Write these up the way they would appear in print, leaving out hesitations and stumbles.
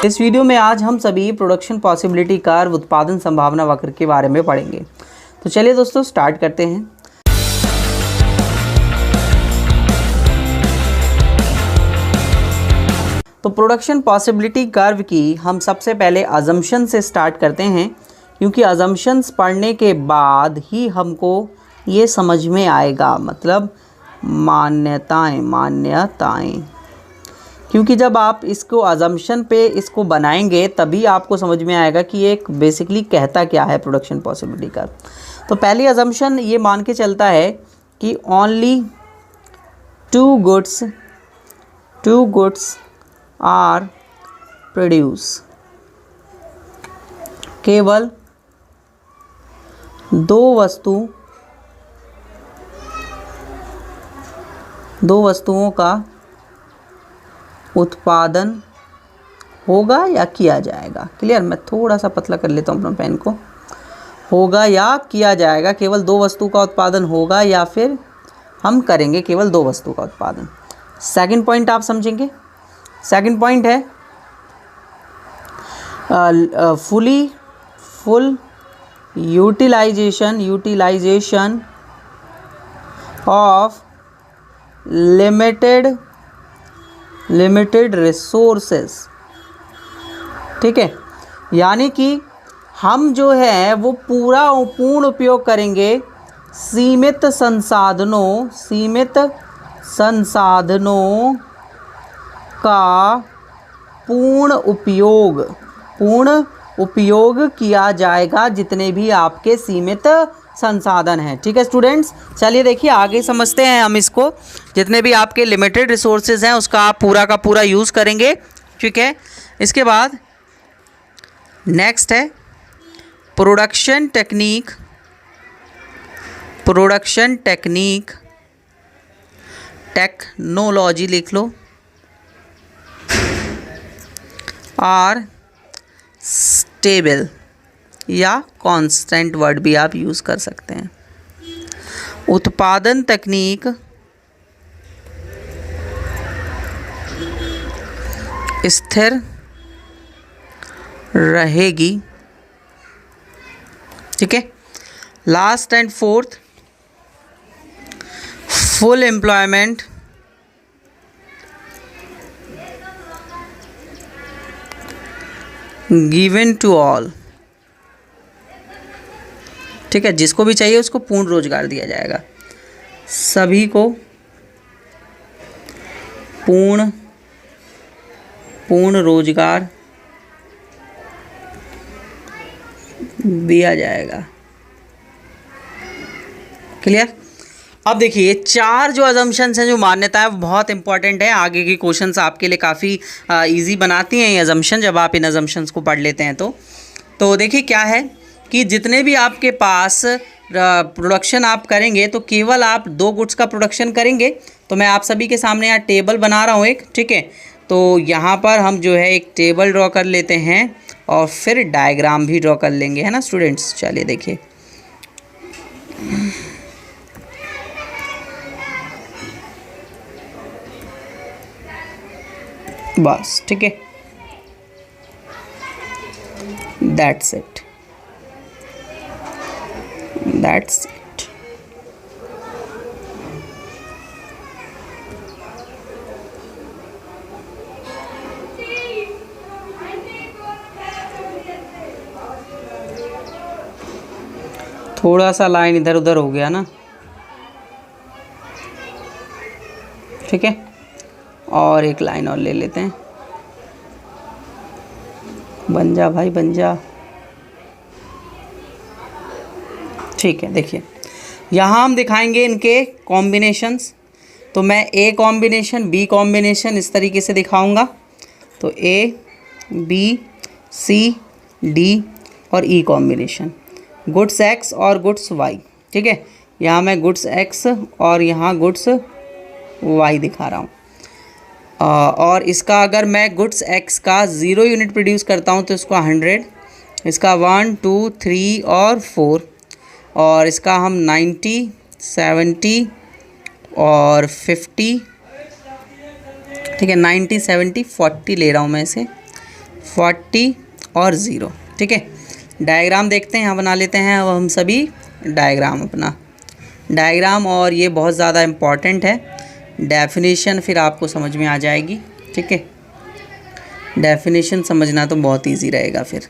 इस वीडियो में आज हम सभी प्रोडक्शन पॉसिबिलिटी कर्व उत्पादन संभावना वक्र के बारे में पढ़ेंगे। तो चलिए दोस्तों स्टार्ट करते हैं। तो प्रोडक्शन पॉसिबिलिटी कर्व की हम सबसे पहले अजम्पशन से स्टार्ट करते हैं, क्योंकि अजम्पशंस पढ़ने के बाद ही हमको ये समझ में आएगा, मतलब मान्यताएं, क्योंकि जब आप इसको अजम्पशन पे इसको बनाएंगे तभी आपको समझ में आएगा कि ये बेसिकली कहता क्या है प्रोडक्शन पॉसिबिलिटी कर्व। तो पहली अजम्पशन ये मान के चलता है कि only two goods are produce, केवल दो वस्तुओं का उत्पादन होगा या किया जाएगा। क्लियर? मैं थोड़ा सा पतला कर लेता हूँ अपना पेन को। होगा या किया जाएगा, केवल दो वस्तु का उत्पादन होगा या फिर हम करेंगे केवल दो वस्तु का उत्पादन। सेकंड पॉइंट आप समझेंगे। सेकंड पॉइंट है full utilization of limited resources. ठीक है, यानी कि हम जो है वो पूर्ण उपयोग करेंगे सीमित संसाधनों का पूर्ण उपयोग किया जाएगा, जितने भी आपके सीमित संसाधन हैं। ठीक है स्टूडेंट्स, चलिए देखिए आगे समझते हैं हम इसको। जितने भी आपके लिमिटेड रिसोर्सेज हैं उसका आप पूरा का पूरा यूज़ करेंगे। ठीक है, इसके बाद नेक्स्ट है प्रोडक्शन टेक्निक टेक्नोलॉजी लिख लो, आर स्टेबल या कांस्टेंट वर्ड भी आप यूज़ कर सकते हैं। उत्पादन तकनीक स्थिर रहेगी। ठीक है, last and fourth, full employment given to all. ठीक है, जिसको भी चाहिए उसको पूर्ण रोजगार दिया जाएगा, सभी को पूर्ण रोजगार दिया जाएगा। क्लियर? अब देखिए ये चार जो अजम्पशंस हैं, जो मान्यता है, वो बहुत इंपॉर्टेंट है। आगे के क्वेश्चंस आपके लिए काफ़ी इजी बनाती हैं ये अजम्पशन, जब आप इन अजम्पशंस को पढ़ लेते हैं। तो देखिए क्या है कि जितने भी आपके पास प्रोडक्शन आप करेंगे तो केवल आप दो गुड्स का प्रोडक्शन करेंगे। तो मैं आप सभी के सामने यहाँ टेबल बना रहा हूँ एक। ठीक है, तो यहाँ पर हम जो है एक टेबल ड्रॉ कर लेते हैं और फिर डायग्राम भी ड्रॉ कर लेंगे, है ना स्टूडेंट्स। चलिए देखिए, बस ठीक है, दैट्स इट। थोड़ा सा लाइन इधर उधर हो गया ना। ठीक है, और एक लाइन और ले लेते हैं। बन जा भाई बन जा। ठीक है, देखिए यहाँ हम दिखाएंगे इनके कॉम्बिनेशंस। तो मैं ए कॉम्बिनेशन, बी कॉम्बिनेशन इस तरीके से दिखाऊंगा। तो ए, बी, सी, डी और ई कॉम्बिनेशन, गुड्स एक्स और गुड्स वाई। ठीक है, यहाँ मैं गुड्स एक्स और यहाँ गुड्स वाई दिखा रहा हूँ। और इसका अगर मैं गुड्स एक्स का 0 यूनिट प्रोड्यूस करता हूँ तो इसका 100, इसका 1, 2, 3 और 4, और इसका हम 90, 70 और 50, ठीक है 90, 70, 40 ले रहा हूँ मैं इसे, 40 और 0। ठीक है, डायग्राम देखते हैं, यहाँ बना लेते हैं अब हम सभी डायग्राम अपना डायग्राम। और ये बहुत ज़्यादा इम्पॉर्टेंट है, डेफिनेशन फिर आपको समझ में आ जाएगी। ठीक है, डेफिनेशन समझना तो बहुत इजी रहेगा। फिर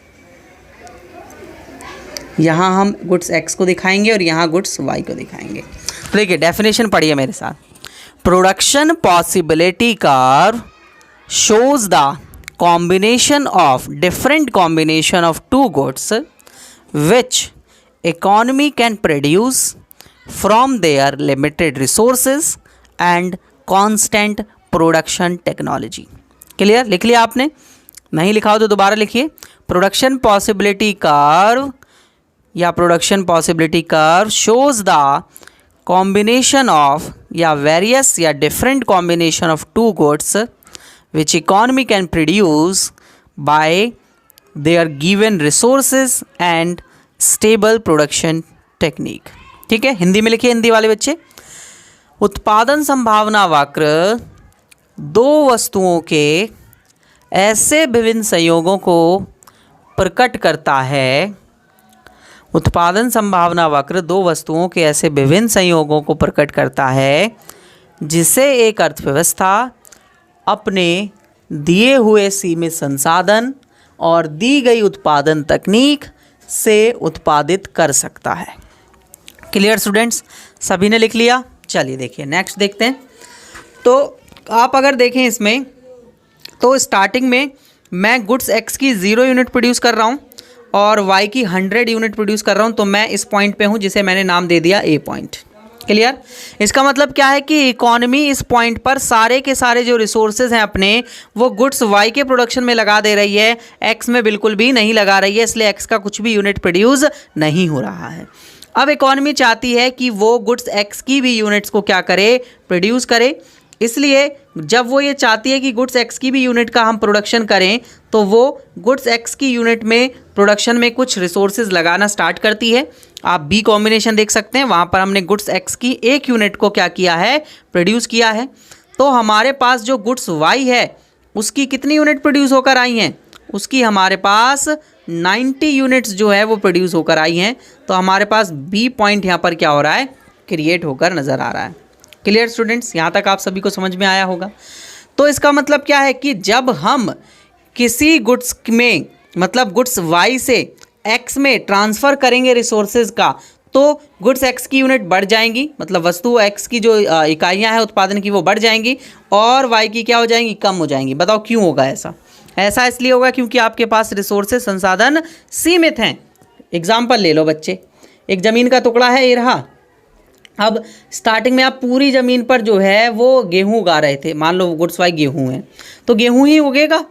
यहाँ हम गुड्स एक्स को दिखाएंगे और यहाँ गुड्स वाई को दिखाएंगे। तो देखिए डेफिनेशन पढ़िए मेरे साथ। Production possibility curve shows the combination of different combination of two goods which economy can produce from their limited resources and constant production technology। Clear? लिख लिया आपने? नहीं लिखा हो तो दोबारा लिखिए। प्रोडक्शन पॉसिबिलिटी कर्व या production possibility curve shows the combination of या वेरियस या different combination of two goods which economy can produce by their given resources and stable production technique। ठीक है, हिंदी में लिखिए हिंदी वाले बच्चे। उत्पादन संभावना वक्र दो वस्तुओं के ऐसे विभिन्न संयोगों को प्रकट करता है। उत्पादन संभावना वक्र दो वस्तुओं के ऐसे विभिन्न संयोगों को प्रकट करता है जिसे एक अर्थव्यवस्था अपने दिए हुए सीमित संसाधन और दी गई उत्पादन तकनीक से उत्पादित कर सकता है। Clear students? सभी ने लिख लिया? चलिए देखिए नेक्स्ट देखते हैं। तो आप अगर देखें इसमें तो स्टार्टिंग में मैं गुड्स एक्स की 0 यूनिट प्रोड्यूस कर रहा हूँ और वाई की 100 यूनिट प्रोड्यूस कर रहा हूँ। तो मैं इस पॉइंट पे हूँ जिसे मैंने नाम दे दिया ए पॉइंट। क्लियर? इसका मतलब क्या है कि इकोनॉमी इस पॉइंट पर सारे के सारे जो रिसोर्सेज हैं अपने वो गुड्स वाई के प्रोडक्शन में लगा दे रही है, एक्स में बिल्कुल भी नहीं लगा रही है, इसलिए एक्स का कुछ भी यूनिट प्रोड्यूस नहीं हो रहा है। अब इकोनॉमी चाहती है कि वो गुड्स एक्स की भी यूनिट्स को क्या करे, प्रोड्यूस करे। इसलिए जब वो ये चाहती है कि गुड्स एक्स की भी यूनिट का हम प्रोडक्शन करें तो वो गुड्स एक्स की यूनिट में प्रोडक्शन में कुछ रिसोर्सेज लगाना स्टार्ट करती है। आप बी कॉम्बिनेशन देख सकते हैं, वहाँ पर हमने गुड्स एक्स की एक यूनिट को क्या किया है, प्रोड्यूस किया है। तो हमारे पास जो गुड्स वाई है उसकी कितनी यूनिट प्रोड्यूस होकर आई हैं, उसकी हमारे पास 90 यूनिट्स जो है वो प्रोड्यूस होकर आई हैं। तो हमारे पास बी पॉइंट यहाँ पर क्या हो रहा है, क्रिएट होकर नज़र आ रहा है। Clear students? यहाँ तक आप सभी को समझ में आया होगा। तो इसका मतलब क्या है कि जब हम किसी गुड्स में मतलब गुड्स वाई से एक्स में ट्रांसफ़र करेंगे रिसोर्सेज का तो गुड्स एक्स की यूनिट बढ़ जाएंगी, मतलब वस्तु एक्स की जो इकाइयाँ हैं उत्पादन की वो बढ़ जाएंगी और वाई की क्या हो जाएंगी, कम हो जाएंगी। बताओ क्यों होगा ऐसा? ऐसा इसलिए होगा क्योंकि आपके पास रिसोर्सेज संसाधन सीमित हैं। एग्जाम्पल ले लो बच्चे, एक ज़मीन का टुकड़ा है ये रहा। अब स्टार्टिंग में आप पूरी ज़मीन पर जो है वो गेहूँ उगा रहे थे, मान लो गुड्स वाई गेहूँ है तो गेहूँ ही उगेगा।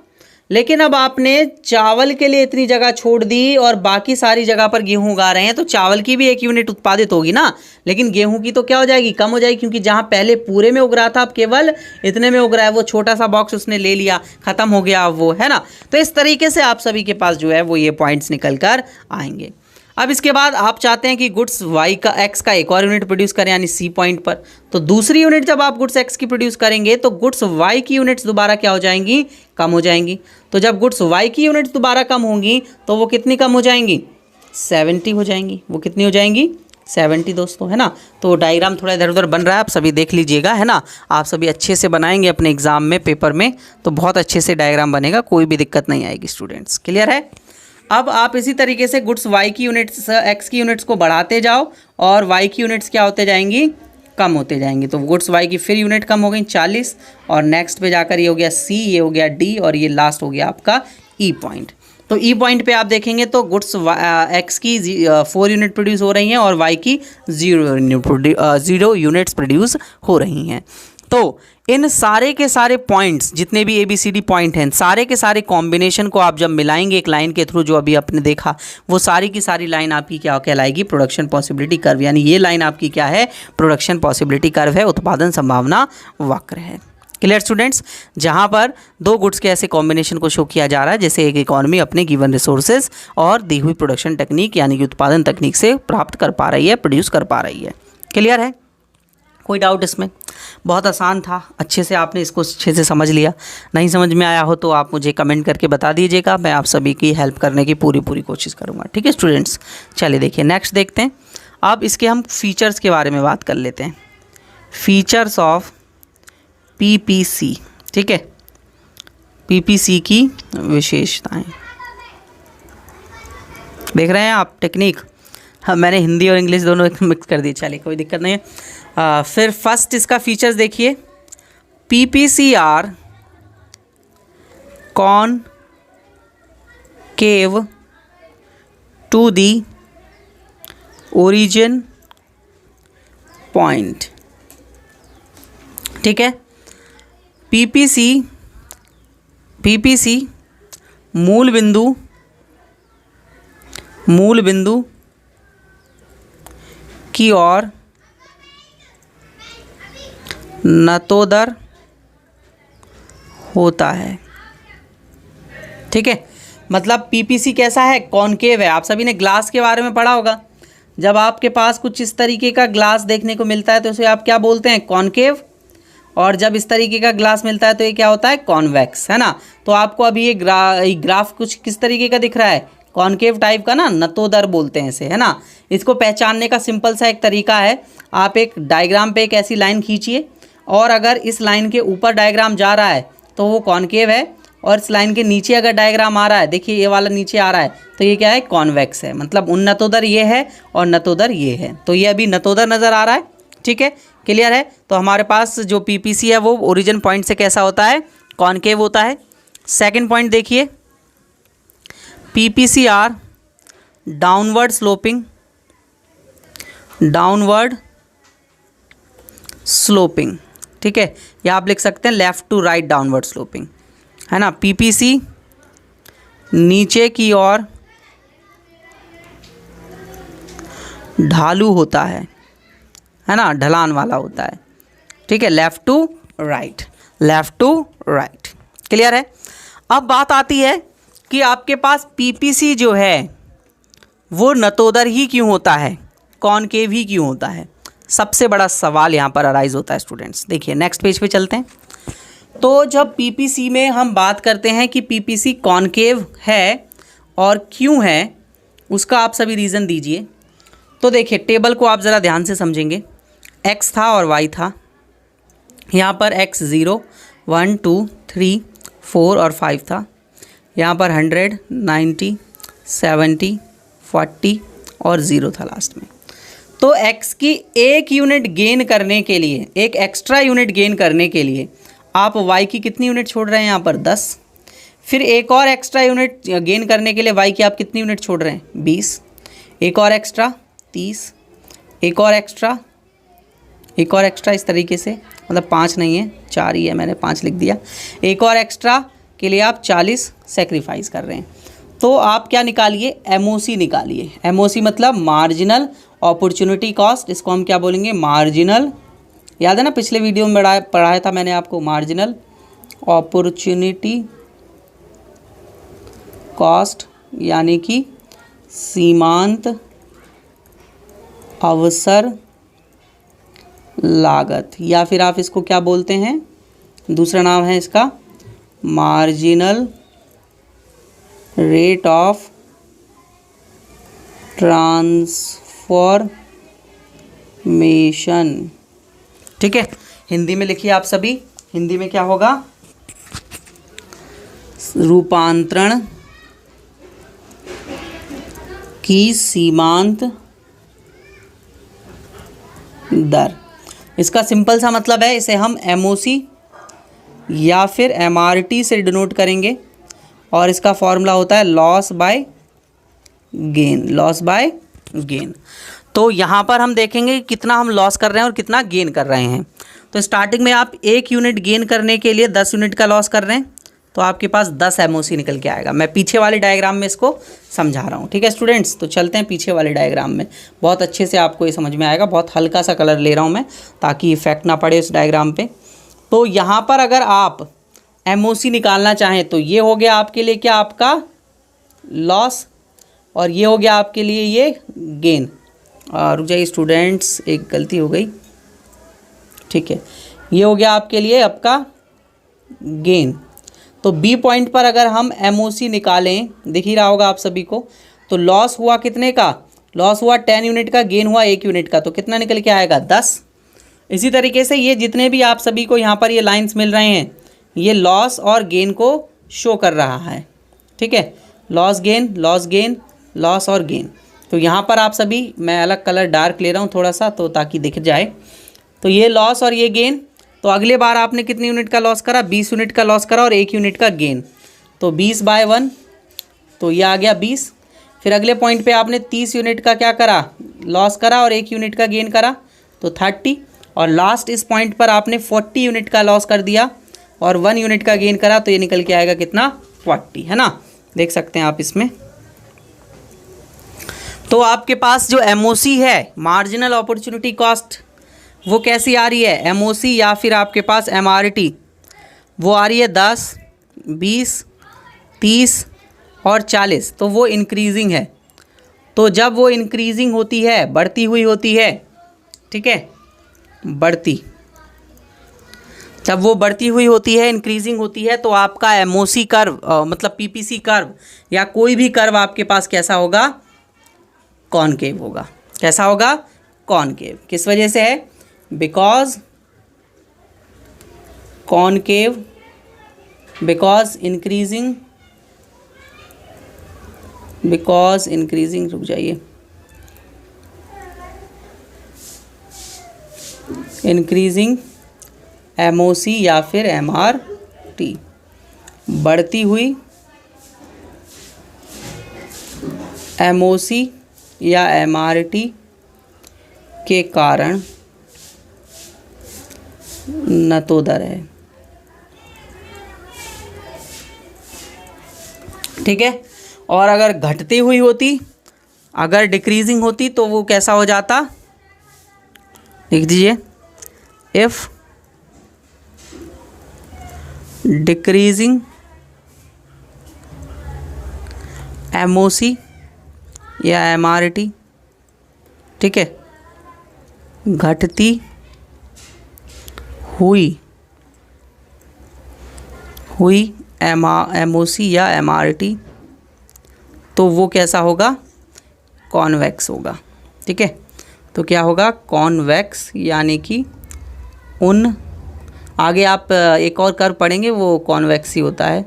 लेकिन अब आपने चावल के लिए इतनी जगह छोड़ दी और बाकी सारी जगह पर गेहूं उगा रहे हैं तो चावल की भी एक यूनिट उत्पादित होगी ना, लेकिन गेहूं की तो क्या हो जाएगी, कम हो जाएगी, क्योंकि जहां पहले पूरे में उग रहा था अब केवल इतने में उग रहा है। वो छोटा सा बॉक्स उसने ले लिया, ख़त्म हो गया अब वो, है ना। तो इस तरीके से आप सभी के पास जो है वो ये पॉइंट्स निकल कर आएंगे। अब इसके बाद आप चाहते हैं कि गुड्स वाई का एक्स का एक और यूनिट प्रोड्यूस करें यानी सी पॉइंट पर। तो दूसरी यूनिट जब आप गुड्स एक्स की प्रोड्यूस करेंगे तो गुड्स वाई की यूनिट्स दोबारा क्या हो जाएंगी, कम हो जाएंगी। तो जब गुड्स वाई की यूनिट्स दोबारा कम होंगी तो वो कितनी कम हो जाएंगी, 70 हो जाएंगी। वो कितनी हो जाएंगी, 70 दोस्तों, है ना। तो डायग्राम थोड़ा इधर उधर बन रहा है, आप सभी देख लीजिएगा, है ना। आप सभी अच्छे से बनाएंगे अपने एग्जाम में, पेपर में, तो बहुत अच्छे से डायग्राम बनेगा, कोई भी दिक्कत नहीं आएगी स्टूडेंट्स। क्लियर है? अब आप इसी तरीके से गुड्स वाई की यूनिट्स एक्स की यूनिट्स को बढ़ाते जाओ और वाई की यूनिट्स क्या होते जाएंगी, कम होते जाएंगी। तो गुड्स वाई की फिर यूनिट कम हो गई 40 और नेक्स्ट पे जाकर ये हो गया सी, ये हो गया डी और ये लास्ट हो गया आपका ई पॉइंट। तो ई पॉइंट पे आप देखेंगे तो गुड्स एक्स की 4 यूनिट प्रोड्यूस हो रही हैं और वाई की 0 यूनिट्स प्रोड्यूस हो रही हैं। तो इन सारे के सारे पॉइंट्स जितने भी ABCD पॉइंट हैं, सारे के सारे कॉम्बिनेशन को आप जब मिलाएंगे एक लाइन के थ्रू, जो अभी आपने देखा, वो सारी की सारी लाइन आपकी क्या कहलाएगी, प्रोडक्शन पॉसिबिलिटी कर्व। यानी ये लाइन आपकी क्या है, प्रोडक्शन पॉसिबिलिटी कर्व है, उत्पादन संभावना वक्र है। Clear students? जहाँ पर दो गुड्स के ऐसे कॉम्बिनेशन को शो किया जा रहा है जैसे एक इकोनॉमी अपने गिवन रिसोर्सेज और दी हुई प्रोडक्शन टेक्निक यानी कि उत्पादन तकनीक से प्राप्त कर पा रही है, प्रोड्यूस कर पा रही है। क्लियर है? कोई डाउट इसमें? बहुत आसान था, अच्छे से आपने इसको अच्छे से समझ लिया। नहीं समझ में आया हो तो आप मुझे कमेंट करके बता दीजिएगा, मैं आप सभी की हेल्प करने की पूरी कोशिश करूँगा। ठीक है स्टूडेंट्स, चलिए देखिए नेक्स्ट देखते हैं। अब इसके हम फीचर्स के बारे में बात कर लेते हैं, फीचर्स ऑफ पीपीसी। ठीक है, पीपीसी की विशेषताएं देख रहे हैं आप, टेक्निक। हाँ, मैंने हिंदी और इंग्लिश दोनों मिक्स कर दी, चलिए कोई दिक्कत नहीं है। फिर फर्स्ट इसका फीचर्स देखिए, PPC are concave to the origin point. ठीक है, पीपीसी मूल बिंदु की ओर नतोदर होता है। ठीक है, मतलब पीपीसी कैसा है? कॉनकेव है। आप सभी ने ग्लास के बारे में पढ़ा होगा, जब आपके पास कुछ इस तरीके का ग्लास देखने को मिलता है तो उसे आप क्या बोलते हैं? कॉनकेव। और जब इस तरीके का ग्लास मिलता है तो ये क्या होता है? कॉन्वेक्स, है ना। तो आपको अभी ये ग्राफ कुछ किस तरीके का दिख रहा है? कॉनकेव टाइप का ना, नतोदर बोलते हैं इसे, है ना। इसको पहचानने का सिंपल सा एक तरीका है, आप एक डायग्राम पे एक ऐसी लाइन खींचिए और अगर इस लाइन के ऊपर डायग्राम जा रहा है तो वो कॉनकेव है, और इस लाइन के नीचे अगर डायग्राम आ रहा है, देखिए ये वाला नीचे आ रहा है, तो ये क्या है? कॉन्वेक्स है। मतलब उन नतोदर ये है और नतोदर ये है, तो ये अभी नतोदर नज़र आ रहा है। ठीक है, क्लियर है। तो हमारे पास जो पीपीसी है वो ओरिजिन पॉइंट से कैसा होता है? कॉनकेव होता है। सेकंड पॉइंट देखिए, पीपीसीआर डाउनवर्ड स्लोपिंग। ठीक है, या आप लिख सकते हैं left to right downward sloping, है ना। पीपीसी नीचे की ओर ढालू होता है ना, ढलान वाला होता है। ठीक है, लेफ़्ट टू राइट, क्लियर है। अब बात आती है कि आपके पास पीपीसी जो है वो नतोदर ही क्यों होता है, कॉनकेव ही क्यों होता है? सबसे बड़ा सवाल यहाँ पर अराइज होता है स्टूडेंट्स। देखिए नेक्स्ट पेज पे चलते हैं। तो जब पीपीसी में हम बात करते हैं कि पीपीसी कॉनकेव है और क्यों है, उसका आप सभी रीज़न दीजिए। तो देखिए टेबल को आप ज़रा ध्यान से समझेंगे, x था और y था। यहाँ पर x 0, 1, 2, 3, 4 और 5 था। यहाँ पर 100, 90, 70, 40 और 0 था लास्ट में। तो x की एक यूनिट गेन करने के लिए, एक एक्स्ट्रा यूनिट गेन करने के लिए आप y की कितनी यूनिट छोड़ रहे हैं? यहाँ पर 10। फिर एक और एक्स्ट्रा यूनिट गेन करने के लिए y की आप कितनी यूनिट छोड़ रहे हैं? 20। एक और एक्स्ट्रा 30, एक और एक्स्ट्रा इस तरीके से, मतलब 5 नहीं है 4 ही है, मैंने 5 लिख दिया। एक और एक्स्ट्रा के लिए आप 40 सेक्रीफाइस कर रहे हैं। तो आप क्या निकालिए? MOC निकालिए। MOC मतलब मार्जिनल अपॉर्चुनिटी कॉस्ट, इसको हम क्या बोलेंगे? मार्जिनल। याद है ना, पिछले वीडियो में पढ़ाया था मैंने आपको, मार्जिनल अपॉर्चुनिटी कॉस्ट यानी कि सीमांत अवसर लागत, या फिर आप इसको क्या बोलते हैं? दूसरा नाम है इसका मार्जिनल रेट ऑफ ट्रांसफॉर्मेशन। ठीक है, हिंदी में लिखिए आप सभी, हिंदी में क्या होगा? रूपांतरण की सीमांत दर। इसका सिंपल सा मतलब है, इसे हम MOC या फिर MRT से डिनोट करेंगे और इसका फॉर्मूला होता है लॉस बाय गेन। तो यहाँ पर हम देखेंगे कितना हम लॉस कर रहे हैं और कितना गेन कर रहे हैं। तो स्टार्टिंग में आप 1 यूनिट गेन करने के लिए 10 यूनिट का लॉस कर रहे हैं, तो आपके पास 10 MOC निकल के आएगा। मैं पीछे वाले डायग्राम में इसको समझा रहा हूँ। ठीक है स्टूडेंट्स, तो चलते हैं पीछे वाले डायग्राम में, बहुत अच्छे से आपको ये समझ में आएगा। बहुत हल्का सा कलर ले रहा हूँ मैं ताकि इफेक्ट ना पड़े उस डायग्राम पे। तो यहाँ पर अगर आप MOC निकालना चाहें तो ये हो गया आपके लिए क्या? आपका लॉस, और ये हो गया आपके लिए ये गेन। रुक जाइए स्टूडेंट्स, एक गलती हो गई, ठीक है, ये हो गया आपके लिए आपका गेन। तो बी पॉइंट पर अगर हम एमओसी निकालें, दिख ही रहा होगा आप सभी को, तो लॉस हुआ कितने का, लॉस हुआ 10 यूनिट का, गेन हुआ 1 यूनिट का, तो कितना निकल के आएगा 10। इसी तरीके से ये जितने भी आप सभी को यहाँ पर ये लाइंस मिल रहे हैं, ये लॉस और गेन को शो कर रहा है। ठीक है, loss gain, loss gain, loss और गेन। तो यहाँ पर आप सभी, मैं अलग कलर डार्क ले रहा हूँ थोड़ा सा तो ताकि दिख जाए। तो ये लॉस और ये गेन। तो अगले बार आपने कितनी यूनिट का लॉस करा, 20 यूनिट का लॉस करा और 1 यूनिट का गेन। तो 20/1, तो ये आ गया 20। फिर अगले पॉइंट पे आपने 30 यूनिट का क्या करा, लॉस करा और 1 यूनिट का गेन करा, तो 30। और लास्ट इस पॉइंट पर आपने 40 यूनिट का लॉस कर दिया और 1 यूनिट का गेन करा, तो ये निकल के आएगा कितना, 40, है ना। देख सकते हैं आप इसमें। तो आपके पास जो एमओसी है, मार्जिनल अपॉर्चुनिटी कॉस्ट, वो कैसी आ रही है, एमओसी या फिर आपके पास एमआरटी, वो आ रही है 10, 20, 30 और 40। तो वो इंक्रीजिंग है। तो जब वो इंक्रीजिंग होती है, बढ़ती हुई होती है, ठीक है, बढ़ती, जब वो बढ़ती हुई होती है, इंक्रीजिंग होती है, तो आपका एमओसी कर्व मतलब पीपीसी कर्व या कोई भी कर्व आपके पास कैसा होगा, कॉनकेव होगा। कैसा होगा, कॉनकेव। किस वजह से है, because concave, because increasing, because increasing, रुक जाइए, इंक्रीजिंग एमओसी या फिर एमआरटी, बढ़ती हुई एमओसी या एमआरटी के कारण न तो दर है। ठीक है, और अगर घटती हुई होती, अगर डिक्रीजिंग होती, तो वो कैसा हो जाता, लिख दीजिए, इफ डिक्रीजिंग एमओसी या एमआरटी, ठीक है, घटती हुई एमओसी या एमआरटी, तो वो कैसा होगा, कॉन्वेक्स होगा। ठीक है, तो क्या होगा, कॉन्वेक्स, यानी कि उन, आगे आप एक और कर्व पढ़ेंगे वो कॉन्वेक्स ही होता है,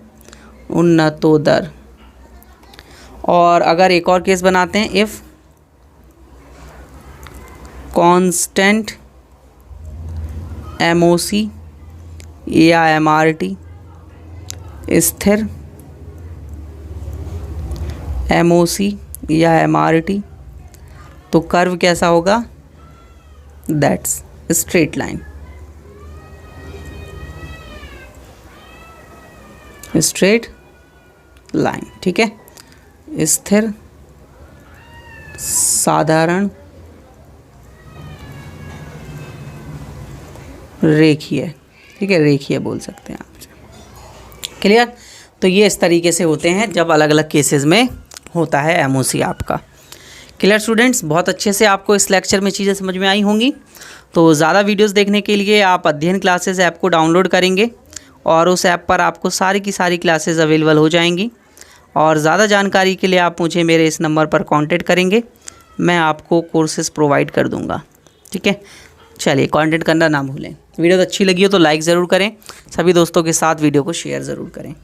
उन्नतो दर। और अगर एक और केस बनाते हैं, इफ़ कांस्टेंट एमओसी या एमआरटी, स्थिर एमओसी या एमआरटी, तो कर्व कैसा होगा, that's straight line, straight line. ठीक है, स्थिर साधारण रेखीय, ठीक है, रेखीय बोल सकते हैं आप। क्लियर। तो ये इस तरीके से होते हैं जब अलग अलग केसेस में होता है एमओसी आपका। क्लियर स्टूडेंट्स, बहुत अच्छे से आपको इस लेक्चर में चीज़ें समझ में आई होंगी। तो ज़्यादा वीडियोस देखने के लिए आप अध्ययन क्लासेस ऐप को डाउनलोड करेंगे और उस ऐप पर आपको सारी की सारी क्लासेस अवेलेबल हो जाएंगी। और ज़्यादा जानकारी के लिए आप मुझे मेरे इस नंबर पर कांटेक्ट करेंगे, मैं आपको कोर्सेज़ प्रोवाइड कर दूँगा। ठीक है, चलिए कांटेक्ट करना ना भूलें। वीडियो अच्छी लगी हो तो लाइक ज़रूर करें, सभी दोस्तों के साथ वीडियो को शेयर ज़रूर करें।